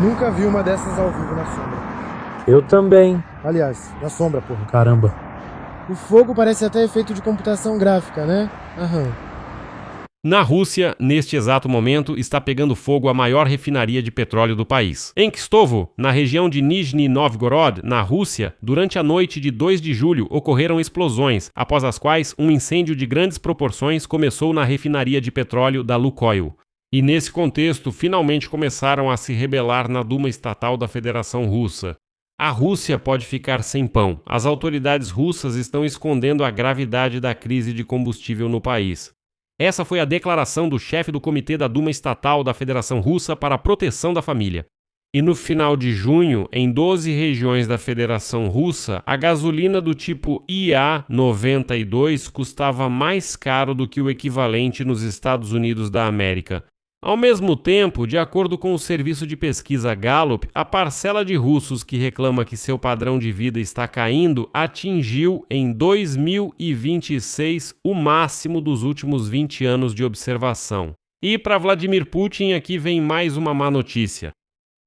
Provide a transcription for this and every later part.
Nunca vi uma dessas ao vivo na sombra. Eu também. Aliás, na sombra, porra. Caramba. O fogo parece até efeito de computação gráfica, né? Aham. Na Rússia, neste exato momento, está pegando fogo a maior refinaria de petróleo do país. Em Kstovo, na região de Nizhny Novgorod, na Rússia, durante a noite de 2 de julho ocorreram explosões, após as quais um incêndio de grandes proporções começou na refinaria de petróleo da Lukoil. E nesse contexto, finalmente começaram a se rebelar na Duma Estatal da Federação Russa. A Rússia pode ficar sem pão. As autoridades russas estão escondendo a gravidade da crise de combustível no país. Essa foi a declaração do chefe do Comitê da Duma Estatal da Federação Russa para a Proteção da Família. E no final de junho, em 12 regiões da Federação Russa, a gasolina do tipo IA-92 custava mais caro do que o equivalente nos Estados Unidos da América. Ao mesmo tempo, de acordo com o serviço de pesquisa Gallup, a parcela de russos que reclama que seu padrão de vida está caindo atingiu em 2026 o máximo dos últimos 20 anos de observação. E para Vladimir Putin aqui vem mais uma má notícia.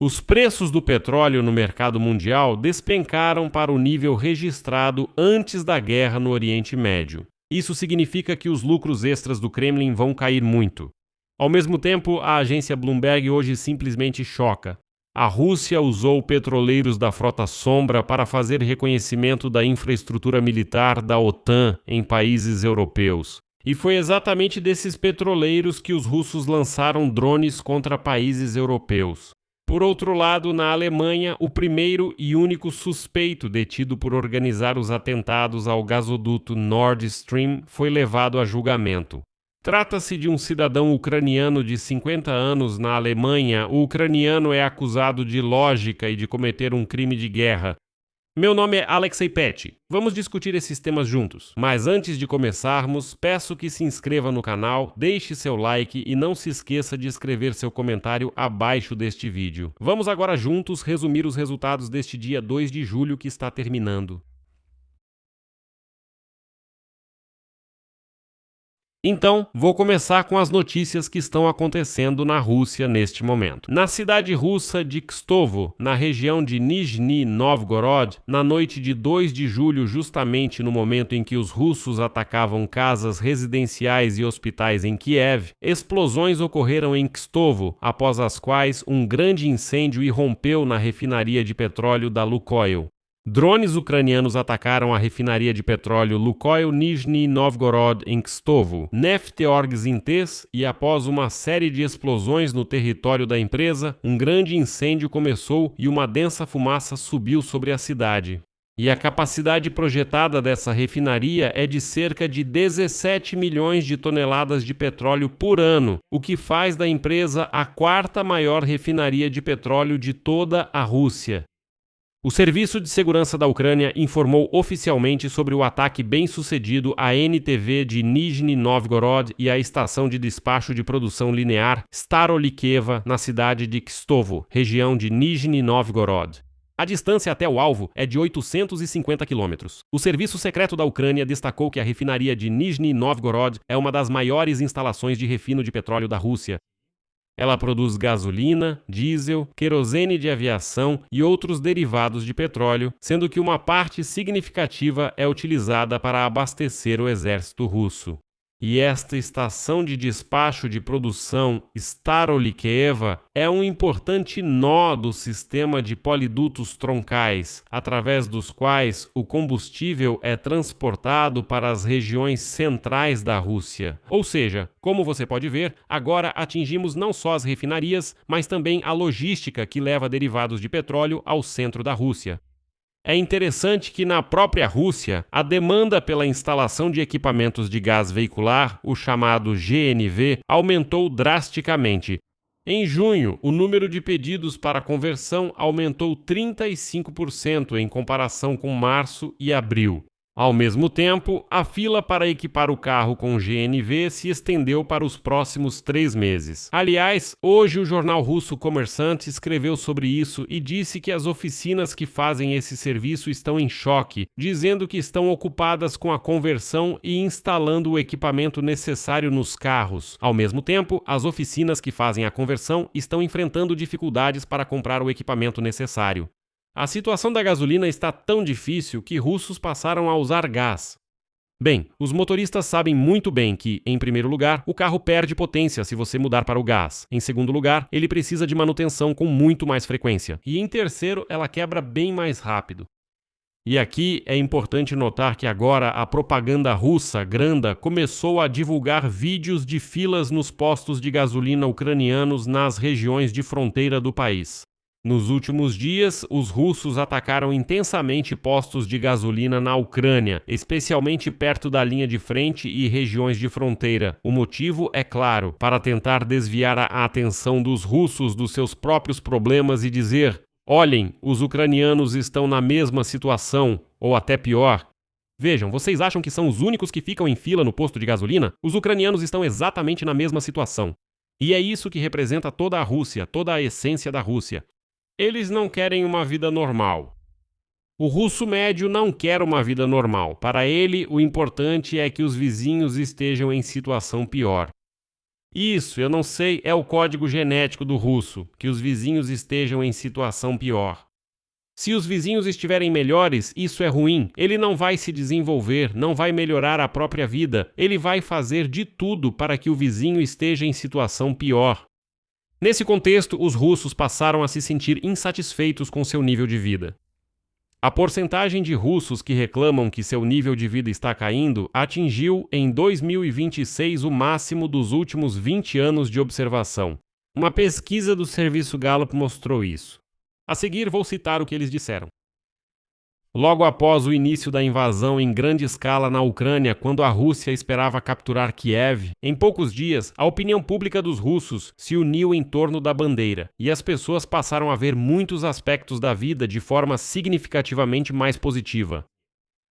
Os preços do petróleo no mercado mundial despencaram para o nível registrado antes da guerra no Oriente Médio. Isso significa que os lucros extras do Kremlin vão cair muito. Ao mesmo tempo, a agência Bloomberg hoje simplesmente choca. A Rússia usou petroleiros da Frota Sombra para fazer reconhecimento da infraestrutura militar da OTAN em países europeus. E foi exatamente desses petroleiros que os russos lançaram drones contra países europeus. Por outro lado, na Alemanha, o primeiro e único suspeito detido por organizar os atentados ao gasoduto Nord Stream foi levado a julgamento. Trata-se de um cidadão ucraniano de 50 anos na Alemanha. O ucraniano é acusado de lógica e de cometer um crime de guerra. Meu nome é Alexei Pet. Vamos discutir esses temas juntos. Mas antes de começarmos, peço que se inscreva no canal, deixe seu like e não se esqueça de escrever seu comentário abaixo deste vídeo. Vamos agora juntos resumir os resultados deste dia 2 de julho que está terminando. Então, vou começar com as notícias que estão acontecendo na Rússia neste momento. Na cidade russa de Kstovo, na região de Nizhny Novgorod, na noite de 2 de julho, justamente no momento em que os russos atacavam casas residenciais e hospitais em Kiev, explosões ocorreram em Kstovo, após as quais um grande incêndio irrompeu na refinaria de petróleo da Lukoil. Drones ucranianos atacaram a refinaria de petróleo Lukoil Nizhny Novgorod em Kstovo, Nefteorg-Zintez, e após uma série de explosões no território da empresa, um grande incêndio começou e uma densa fumaça subiu sobre a cidade. E a capacidade projetada dessa refinaria é de cerca de 17 milhões de toneladas de petróleo por ano, o que faz da empresa a quarta maior refinaria de petróleo de toda a Rússia. O Serviço de Segurança da Ucrânia informou oficialmente sobre o ataque bem-sucedido à NTV de Nizhny Novgorod e à estação de despacho de produção linear Starolikeva, na cidade de Kstovo, região de Nizhny Novgorod. A distância até o alvo é de 850 quilômetros. O Serviço Secreto da Ucrânia destacou que a refinaria de Nizhny Novgorod é uma das maiores instalações de refino de petróleo da Rússia. Ela produz gasolina, diesel, querosene de aviação e outros derivados de petróleo, sendo que uma parte significativa é utilizada para abastecer o exército russo. E esta estação de despacho de produção Starolikeva é um importante nó do sistema de polidutos troncais, através dos quais o combustível é transportado para as regiões centrais da Rússia. Ou seja, como você pode ver, agora atingimos não só as refinarias, mas também a logística que leva derivados de petróleo ao centro da Rússia. É interessante que na própria Rússia, a demanda pela instalação de equipamentos de gás veicular, o chamado GNV, aumentou drasticamente. Em junho, o número de pedidos para conversão aumentou 35% em comparação com março e abril. Ao mesmo tempo, a fila para equipar o carro com GNV se estendeu para os próximos 3 meses. Aliás, hoje o jornal russo Kommersant escreveu sobre isso e disse que as oficinas que fazem esse serviço estão em choque, dizendo que estão ocupadas com a conversão e instalando o equipamento necessário nos carros. Ao mesmo tempo, as oficinas que fazem a conversão estão enfrentando dificuldades para comprar o equipamento necessário. A situação da gasolina está tão difícil que russos passaram a usar gás. Bem, os motoristas sabem muito bem que, em primeiro lugar, o carro perde potência se você mudar para o gás. Em segundo lugar, ele precisa de manutenção com muito mais frequência. E em terceiro, ela quebra bem mais rápido. E aqui é importante notar que agora a propaganda russa, Granda, começou a divulgar vídeos de filas nos postos de gasolina ucranianos nas regiões de fronteira do país. Nos últimos dias, os russos atacaram intensamente postos de gasolina na Ucrânia, especialmente perto da linha de frente e regiões de fronteira. O motivo é claro, para tentar desviar a atenção dos russos dos seus próprios problemas e dizer: olhem, os ucranianos estão na mesma situação, ou até pior. Vejam, vocês acham que são os únicos que ficam em fila no posto de gasolina? Os ucranianos estão exatamente na mesma situação. E é isso que representa toda a Rússia, toda a essência da Rússia. Eles não querem uma vida normal. O russo médio não quer uma vida normal. Para ele, o importante é que os vizinhos estejam em situação pior. Isso, eu não sei, é o código genético do russo, que os vizinhos estejam em situação pior. Se os vizinhos estiverem melhores, isso é ruim. Ele não vai se desenvolver, não vai melhorar a própria vida. Ele vai fazer de tudo para que o vizinho esteja em situação pior. Nesse contexto, os russos passaram a se sentir insatisfeitos com seu nível de vida. A porcentagem de russos que reclamam que seu nível de vida está caindo atingiu em 2026 o máximo dos últimos 20 anos de observação. Uma pesquisa do serviço Gallup mostrou isso. A seguir, vou citar o que eles disseram. Logo após o início da invasão em grande escala na Ucrânia, quando a Rússia esperava capturar Kiev, em poucos dias, a opinião pública dos russos se uniu em torno da bandeira, e as pessoas passaram a ver muitos aspectos da vida de forma significativamente mais positiva.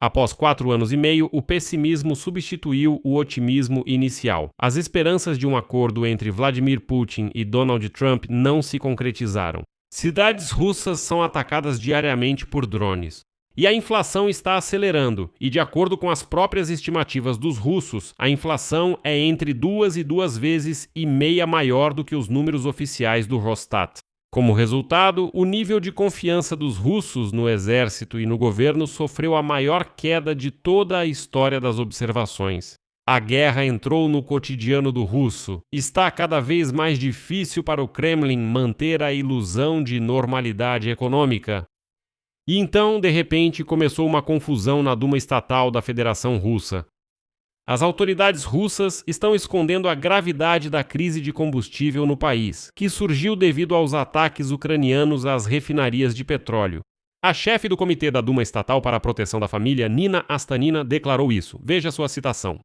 Após 4 anos e meio, o pessimismo substituiu o otimismo inicial. As esperanças de um acordo entre Vladimir Putin e Donald Trump não se concretizaram. Cidades russas são atacadas diariamente por drones. E a inflação está acelerando, e de acordo com as próprias estimativas dos russos, a inflação é entre 2 e 2,5 vezes maior do que os números oficiais do Rosstat. Como resultado, o nível de confiança dos russos no exército e no governo sofreu a maior queda de toda a história das observações. A guerra entrou no cotidiano do russo. Está cada vez mais difícil para o Kremlin manter a ilusão de normalidade econômica. E então, de repente, começou uma confusão na Duma Estatal da Federação Russa. As autoridades russas estão escondendo a gravidade da crise de combustível no país, que surgiu devido aos ataques ucranianos às refinarias de petróleo. A chefe do Comitê da Duma Estatal para a Proteção da Família, Nina Astanina, declarou isso. Veja sua citação.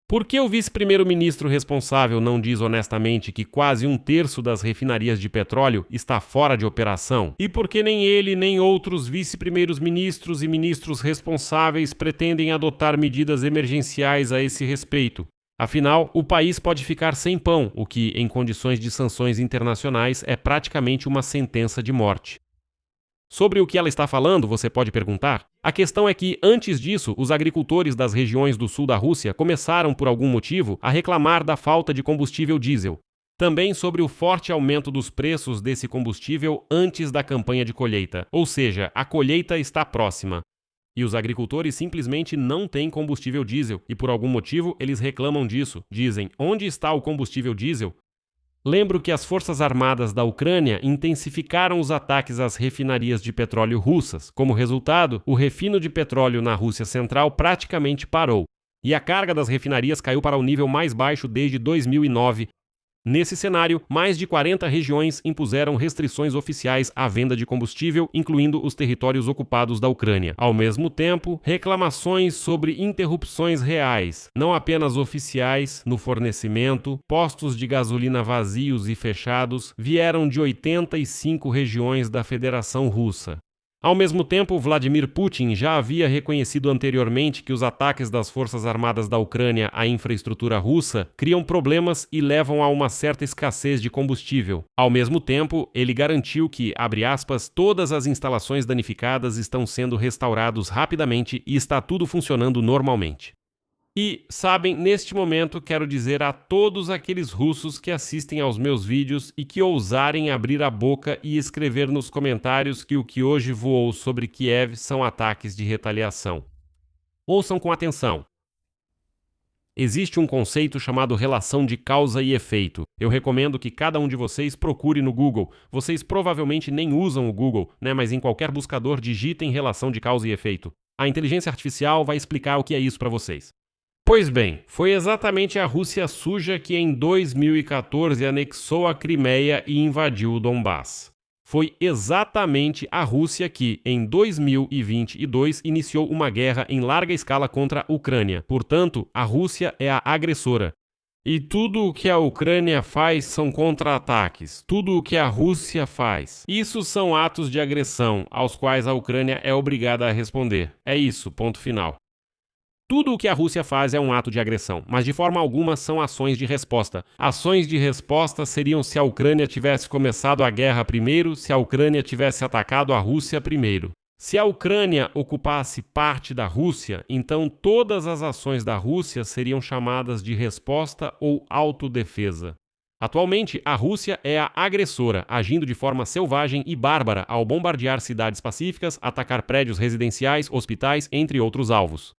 Por que o vice-primeiro-ministro responsável não diz honestamente que quase 1/3 das refinarias de petróleo está fora de operação? E por que nem ele nem outros vice-primeiros ministros e ministros responsáveis pretendem adotar medidas emergenciais a esse respeito? Afinal, o país pode ficar sem pão, o que, em condições de sanções internacionais, é praticamente uma sentença de morte. Sobre o que ela está falando, você pode perguntar? A questão é que, antes disso, os agricultores das regiões do sul da Rússia começaram, por algum motivo, a reclamar da falta de combustível diesel. Também sobre o forte aumento dos preços desse combustível antes da campanha de colheita, ou seja, a colheita está próxima. E os agricultores simplesmente não têm combustível diesel, e por algum motivo eles reclamam disso. Dizem, onde está o combustível diesel? Lembro que as Forças Armadas da Ucrânia intensificaram os ataques às refinarias de petróleo russas. Como resultado, o refino de petróleo na Rússia Central praticamente parou, e a carga das refinarias caiu para o nível mais baixo desde 2009. Nesse cenário, mais de 40 regiões impuseram restrições oficiais à venda de combustível, incluindo os territórios ocupados da Ucrânia. Ao mesmo tempo, reclamações sobre interrupções reais, não apenas oficiais, no fornecimento, postos de gasolina vazios e fechados, vieram de 85 regiões da Federação Russa. Ao mesmo tempo, Vladimir Putin já havia reconhecido anteriormente que os ataques das forças armadas da Ucrânia à infraestrutura russa criam problemas e levam a uma certa escassez de combustível. Ao mesmo tempo, ele garantiu que, abre aspas, todas as instalações danificadas estão sendo restauradas rapidamente e está tudo funcionando normalmente. E, sabem, neste momento quero dizer a todos aqueles russos que assistem aos meus vídeos e que ousarem abrir a boca e escrever nos comentários que o que hoje voou sobre Kiev são ataques de retaliação. Ouçam com atenção. Existe um conceito chamado relação de causa e efeito. Eu recomendo que cada um de vocês procure no Google. Vocês provavelmente nem usam o Google, né? Mas em qualquer buscador digitem relação de causa e efeito. A inteligência artificial vai explicar o que é isso para vocês. Pois bem, foi exatamente a Rússia suja que em 2014 anexou a Crimeia e invadiu o Donbass. Foi exatamente a Rússia que, em 2022, iniciou uma guerra em larga escala contra a Ucrânia. Portanto, a Rússia é a agressora. E tudo o que a Ucrânia faz são contra-ataques. Tudo o que a Rússia faz. Isso são atos de agressão, aos quais a Ucrânia é obrigada a responder. É isso, ponto final. Tudo o que a Rússia faz é um ato de agressão, mas de forma alguma são ações de resposta. Ações de resposta seriam se a Ucrânia tivesse começado a guerra primeiro, se a Ucrânia tivesse atacado a Rússia primeiro. Se a Ucrânia ocupasse parte da Rússia, então todas as ações da Rússia seriam chamadas de resposta ou autodefesa. Atualmente, a Rússia é a agressora, agindo de forma selvagem e bárbara ao bombardear cidades pacíficas, atacar prédios residenciais, hospitais, entre outros alvos.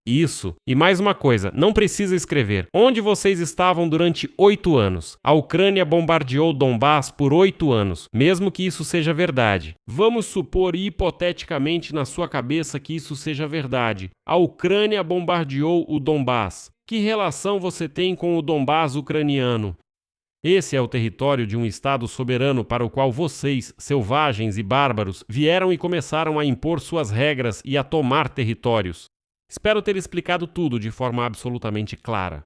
Isso. E mais uma coisa, não precisa escrever. Onde vocês estavam durante 8 anos? A Ucrânia bombardeou Donbass por 8 anos, mesmo que isso seja verdade. Vamos supor hipoteticamente na sua cabeça que isso seja verdade. A Ucrânia bombardeou o Donbass. Que relação você tem com o Donbass ucraniano? Esse é o território de um Estado soberano para o qual vocês, selvagens e bárbaros, vieram e começaram a impor suas regras e a tomar territórios. Espero ter explicado tudo de forma absolutamente clara.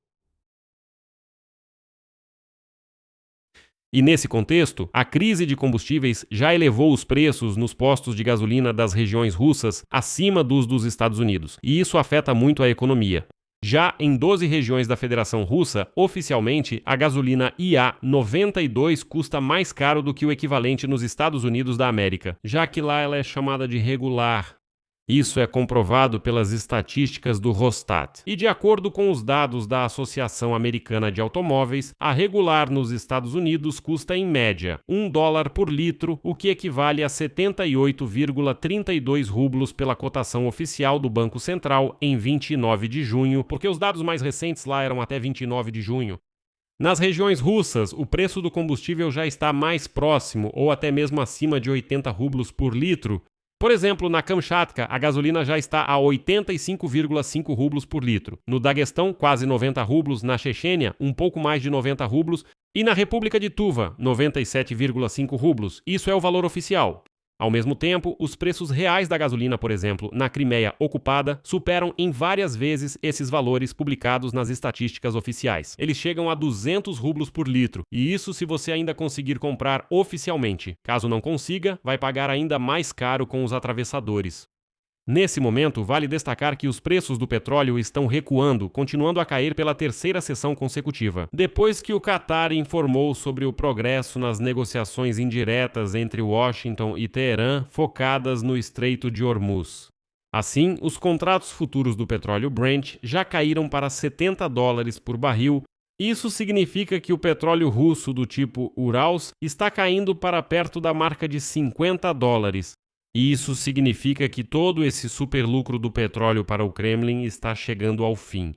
E nesse contexto, a crise de combustíveis já elevou os preços nos postos de gasolina das regiões russas acima dos Estados Unidos, e isso afeta muito a economia. Já em 12 regiões da Federação Russa, oficialmente, a gasolina IA-92 custa mais caro do que o equivalente nos Estados Unidos da América, já que lá ela é chamada de regular. Isso é comprovado pelas estatísticas do Rosstat. E de acordo com os dados da Associação Americana de Automóveis, a regular nos Estados Unidos custa em média $1 por litro, o que equivale a 78,32 rublos pela cotação oficial do Banco Central em 29 de junho, porque os dados mais recentes lá eram até 29 de junho. Nas regiões russas, o preço do combustível já está mais próximo ou até mesmo acima de 80 rublos por litro. Por exemplo, na Kamchatka, a gasolina já está a 85,5 rublos por litro. No Daguestão, quase 90 rublos. Na Chechênia, um pouco mais de 90 rublos. E na República de Tuva, 97,5 rublos. Isso é o valor oficial. Ao mesmo tempo, os preços reais da gasolina, por exemplo, na Crimeia ocupada, superam em várias vezes esses valores publicados nas estatísticas oficiais. Eles chegam a 200 rublos por litro, e isso se você ainda conseguir comprar oficialmente. Caso não consiga, vai pagar ainda mais caro com os atravessadores. Nesse momento, vale destacar que os preços do petróleo estão recuando, continuando a cair pela terceira sessão consecutiva. Depois que o Catar informou sobre o progresso nas negociações indiretas entre Washington e Teherã, focadas no Estreito de Hormuz. Assim, os contratos futuros do petróleo Brent já caíram para $70 por barril. Isso significa que o petróleo russo do tipo Urals está caindo para perto da marca de $50. E isso significa que todo esse superlucro do petróleo para o Kremlin está chegando ao fim.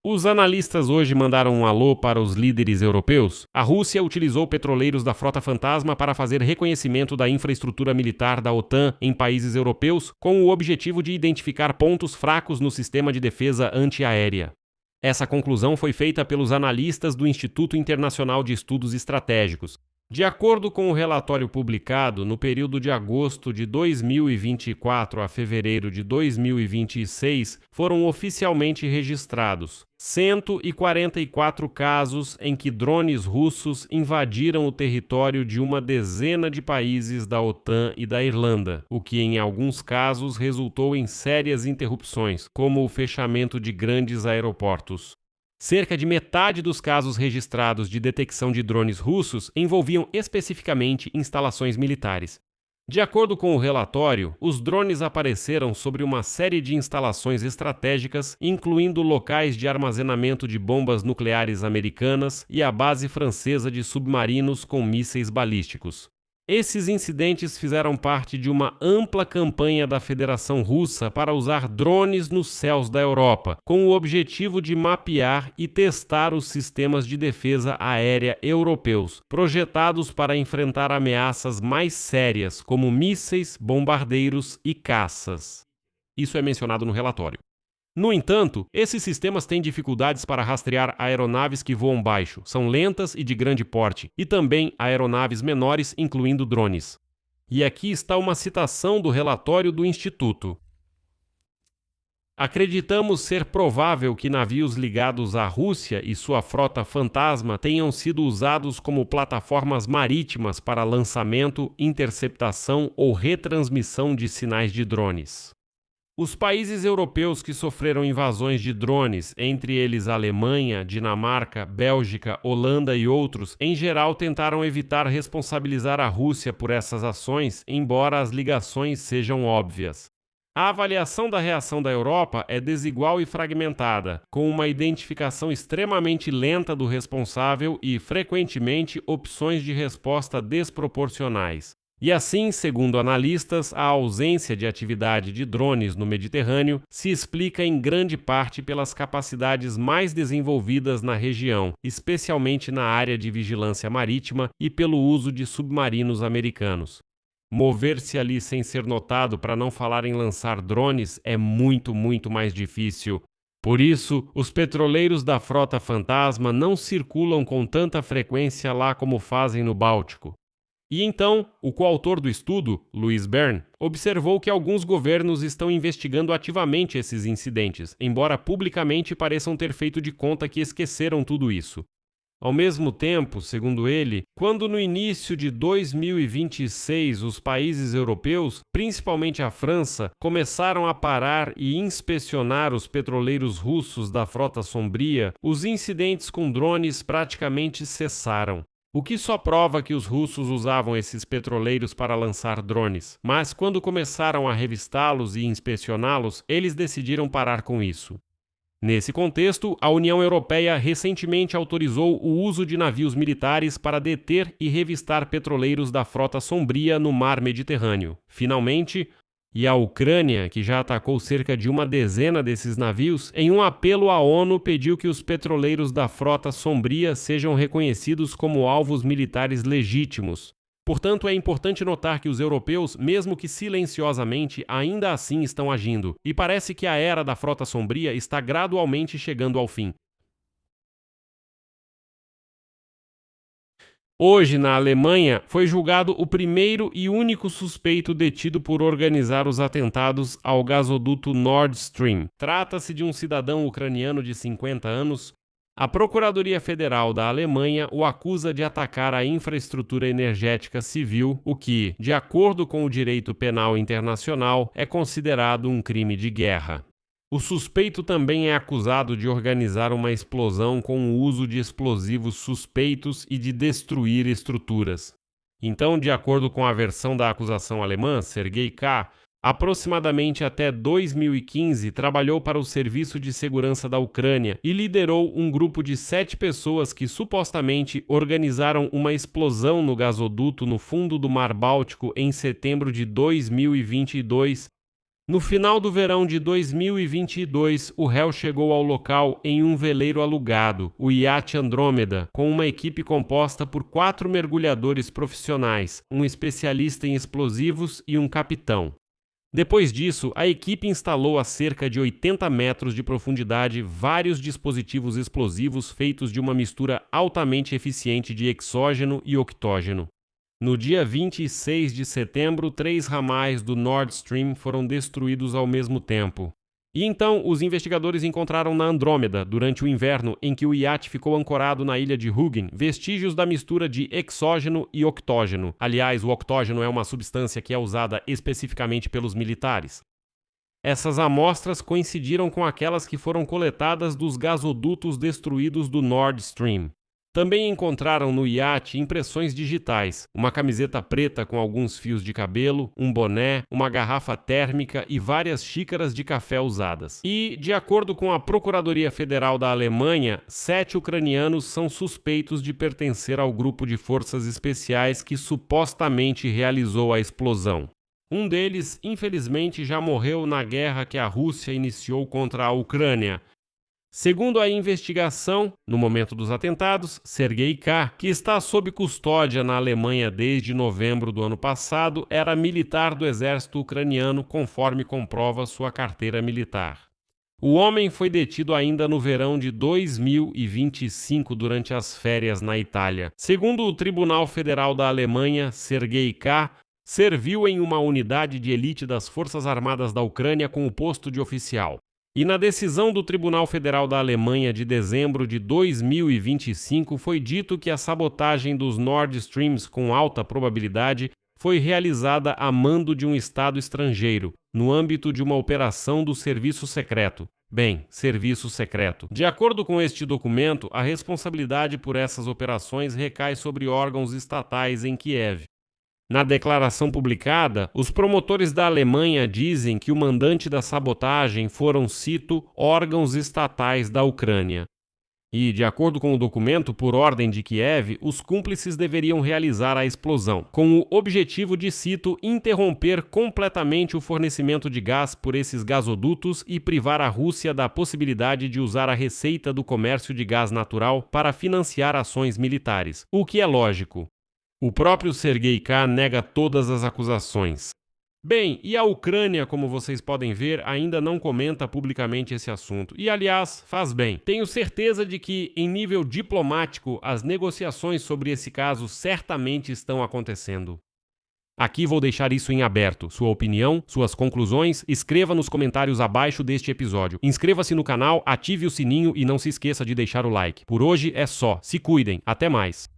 Os analistas hoje mandaram um alô para os líderes europeus. A Rússia utilizou petroleiros da Frota Fantasma para fazer reconhecimento da infraestrutura militar da OTAN em países europeus, com o objetivo de identificar pontos fracos no sistema de defesa antiaérea. Essa conclusão foi feita pelos analistas do Instituto Internacional de Estudos Estratégicos. De acordo com o relatório publicado no período de agosto de 2024 a fevereiro de 2026, foram oficialmente registrados 144 casos em que drones russos invadiram o território de uma dezena de países da OTAN e da Irlanda, o que em alguns casos resultou em sérias interrupções, como o fechamento de grandes aeroportos. Cerca de metade dos casos registrados de detecção de drones russos envolviam especificamente instalações militares. De acordo com o relatório, os drones apareceram sobre uma série de instalações estratégicas, incluindo locais de armazenamento de bombas nucleares americanas e a base francesa de submarinos com mísseis balísticos. Esses incidentes fizeram parte de uma ampla campanha da Federação Russa para usar drones nos céus da Europa, com o objetivo de mapear e testar os sistemas de defesa aérea europeus, projetados para enfrentar ameaças mais sérias, como mísseis, bombardeiros e caças. Isso é mencionado no relatório. No entanto, esses sistemas têm dificuldades para rastrear aeronaves que voam baixo, são lentas e de grande porte, e também aeronaves menores, incluindo drones. E aqui está uma citação do relatório do Instituto. Acreditamos ser provável que navios ligados à Rússia e sua frota fantasma tenham sido usados como plataformas marítimas para lançamento, interceptação ou retransmissão de sinais de drones. Os países europeus que sofreram invasões de drones, entre eles Alemanha, Dinamarca, Bélgica, Holanda e outros, em geral tentaram evitar responsabilizar a Rússia por essas ações, embora as ligações sejam óbvias. A avaliação da reação da Europa é desigual e fragmentada, com uma identificação extremamente lenta do responsável e, frequentemente, opções de resposta desproporcionais. E assim, segundo analistas, a ausência de atividade de drones no Mediterrâneo se explica em grande parte pelas capacidades mais desenvolvidas na região, especialmente na área de vigilância marítima e pelo uso de submarinos americanos. Mover-se ali sem ser notado, para não falar em lançar drones, é muito mais difícil. Por isso, os petroleiros da frota fantasma não circulam com tanta frequência lá como fazem no Báltico. E então, o coautor do estudo, Louis Bern, observou que alguns governos estão investigando ativamente esses incidentes, embora publicamente pareçam ter feito de conta que esqueceram tudo isso. Ao mesmo tempo, segundo ele, quando no início de 2026 os países europeus, principalmente a França, começaram a parar e inspecionar os petroleiros russos da Frota Sombria, os incidentes com drones praticamente cessaram. O que só prova que os russos usavam esses petroleiros para lançar drones. Mas quando começaram a revistá-los e inspecioná-los, eles decidiram parar com isso. Nesse contexto, a União Europeia recentemente autorizou o uso de navios militares para deter e revistar petroleiros da Frota Sombria no Mar Mediterrâneo. Finalmente, e a Ucrânia, que já atacou cerca de uma dezena desses navios, em um apelo à ONU pediu que os petroleiros da Frota Sombria sejam reconhecidos como alvos militares legítimos. Portanto, é importante notar que os europeus, mesmo que silenciosamente, ainda assim estão agindo, e parece que a era da Frota Sombria está gradualmente chegando ao fim. Hoje, na Alemanha, foi julgado o primeiro e único suspeito detido por organizar os atentados ao gasoduto Nord Stream. Trata-se de um cidadão ucraniano de 50 anos. A Procuradoria Federal da Alemanha o acusa de atacar a infraestrutura energética civil, o que, de acordo com o direito penal internacional, é considerado um crime de guerra. O suspeito também é acusado de organizar uma explosão com o uso de explosivos suspeitos e de destruir estruturas. Então, de acordo com a versão da acusação alemã, Sergei K., aproximadamente até 2015 trabalhou para o Serviço de Segurança da Ucrânia e liderou um grupo de 7 pessoas que supostamente organizaram uma explosão no gasoduto no fundo do Mar Báltico em setembro de 2022. No final do verão de 2022, o réu chegou ao local em um veleiro alugado, o iate Andrômeda, com uma equipe composta por 4 mergulhadores profissionais, um especialista em explosivos e um capitão. Depois disso, a equipe instalou a cerca de 80 metros de profundidade vários dispositivos explosivos feitos de uma mistura altamente eficiente de exógeno e octógeno. No dia 26 de setembro, 3 ramais do Nord Stream foram destruídos ao mesmo tempo. E então, os investigadores encontraram na Andrômeda, durante o inverno em que o iate ficou ancorado na ilha de Hugin, vestígios da mistura de exógeno e octógeno. Aliás, o octógeno é uma substância que é usada especificamente pelos militares. Essas amostras coincidiram com aquelas que foram coletadas dos gasodutos destruídos do Nord Stream. Também encontraram no iate impressões digitais, uma camiseta preta com alguns fios de cabelo, um boné, uma garrafa térmica e várias xícaras de café usadas. E, de acordo com a Procuradoria Federal da Alemanha, 7 ucranianos são suspeitos de pertencer ao grupo de forças especiais que supostamente realizou a explosão. Um deles, infelizmente, já morreu na guerra que a Rússia iniciou contra a Ucrânia. Segundo a investigação, no momento dos atentados, Sergei K., que está sob custódia na Alemanha desde novembro do ano passado, era militar do exército ucraniano, conforme comprova sua carteira militar. O homem foi detido ainda no verão de 2025 durante as férias na Itália. Segundo o Tribunal Federal da Alemanha, Sergei K. serviu em uma unidade de elite das Forças Armadas da Ucrânia com o posto de oficial. E na decisão do Tribunal Federal da Alemanha de dezembro de 2025 foi dito que a sabotagem dos Nord Streams com alta probabilidade foi realizada a mando de um Estado estrangeiro, no âmbito de uma operação do Serviço Secreto. Bem, Serviço Secreto. De acordo com este documento, a responsabilidade por essas operações recai sobre órgãos estatais em Kiev. Na declaração publicada, os promotores da Alemanha dizem que o mandante da sabotagem foram, cito, órgãos estatais da Ucrânia. E, de acordo com o documento, por ordem de Kiev, os cúmplices deveriam realizar a explosão, com o objetivo de, cito, interromper completamente o fornecimento de gás por esses gasodutos e privar a Rússia da possibilidade de usar a receita do comércio de gás natural para financiar ações militares, o que é lógico. O próprio Sergei K. nega todas as acusações. Bem, e a Ucrânia, como vocês podem ver, ainda não comenta publicamente esse assunto. E, aliás, faz bem. Tenho certeza de que, em nível diplomático, as negociações sobre esse caso certamente estão acontecendo. Aqui vou deixar isso em aberto. Sua opinião, suas conclusões, escreva nos comentários abaixo deste episódio. Inscreva-se no canal, ative o sininho e não se esqueça de deixar o like. Por hoje é só. Se cuidem. Até mais.